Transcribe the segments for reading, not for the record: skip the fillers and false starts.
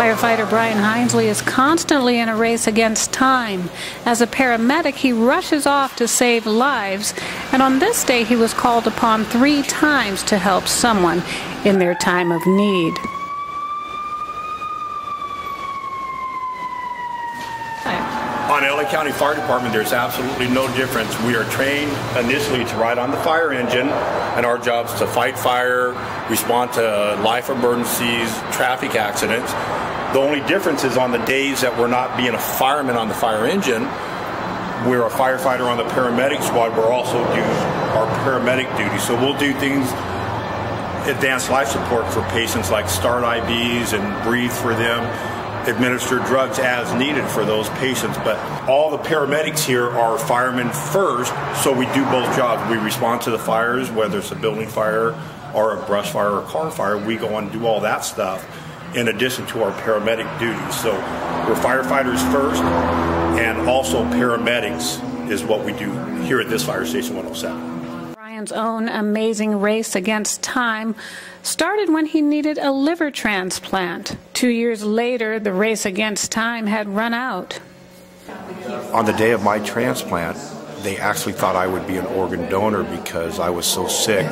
Firefighter Brian Hinesley is constantly in a race against time. As a paramedic, he rushes off to save lives, and on this day he was called upon 3 times to help someone in their time of need. On LA County Fire Department, there's absolutely no difference. We are trained initially to ride on the fire engine, and our job is to fight fire, respond to life emergencies, traffic accidents. The only difference is on the days that we're not being a fireman on the fire engine, we're a firefighter on the paramedic squad. We're also do our paramedic duty. So we'll do things, advanced life support for patients like start IVs and breathe for them, administer drugs as needed for those patients. But all the paramedics here are firemen first, so we do both jobs. We respond to the fires, whether it's a building fire or a brush fire or a car fire. We go on and do all that stuff in addition to our paramedic duties. So we're firefighters first, and also paramedics is what we do here at this fire station 107. Brian's own amazing race against time started when he needed a liver transplant. 2 years later, the race against time had run out. On the day of my transplant, they actually thought I would be an organ donor because I was so sick,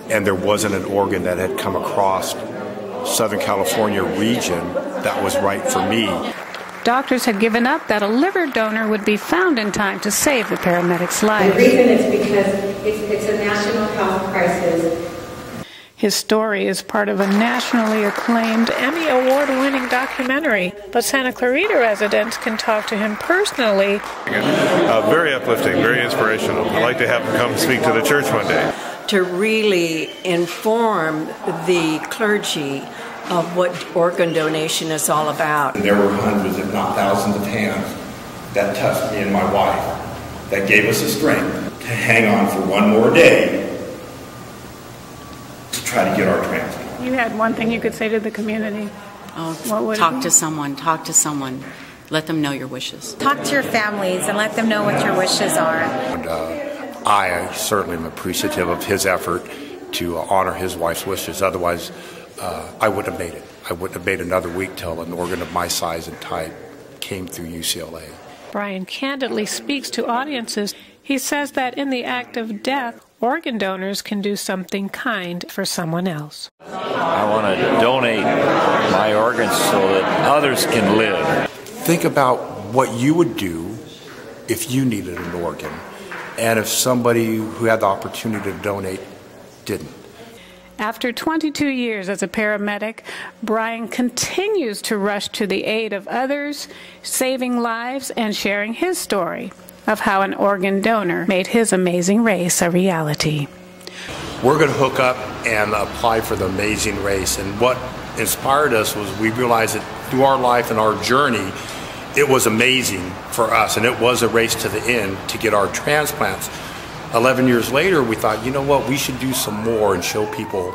and there wasn't an organ that had come across Southern California region that was right for me. Doctors had given up that a liver donor would be found in time to save the paramedic's life. The reason is because it's a national health crisis. His story is part of a nationally acclaimed Emmy Award-winning documentary, but Santa Clarita residents can talk to him personally. Very uplifting, very inspirational. I'd like to have him come speak to the church one day. To really inform the clergy of what organ donation is all about. There were hundreds, if not thousands, of hands that touched me and my wife, that gave us the strength to hang on for one more day to try to get our transplant. You had one thing you could say to the community. Oh, talk to someone. Talk to someone. Let them know your wishes. Talk to your families and let them know what your wishes are. And, I certainly am appreciative of his effort to honor his wife's wishes. Otherwise, I wouldn't have made it. I wouldn't have made another week till an organ of my size and type came through UCLA. Brian candidly speaks to audiences. He says that in the act of death, organ donors can do something kind for someone else. I want to donate my organs so that others can live. Think about what you would do if you needed an organ, and if somebody who had the opportunity to donate didn't. After 22 years as a paramedic, Brian continues to rush to the aid of others, saving lives and sharing his story of how an organ donor made his amazing race a reality. We're going to hook up and apply for the amazing race, and what inspired us was we realized that through our life and our journey, it was amazing for us, and it was a race to the end to get our transplants. 11 years later, we thought, you know what, we should do some more and show people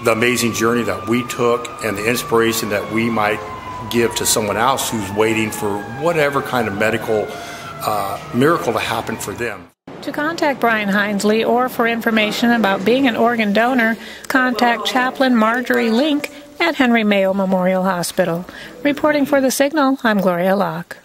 the amazing journey that we took and the inspiration that we might give to someone else who's waiting for whatever kind of medical miracle to happen for them. To contact Brian Hinesley or for information about being an organ donor, contact Chaplain Marjorie Link at Henry Mayo Memorial Hospital. Reporting for The Signal, I'm Gloria Locke.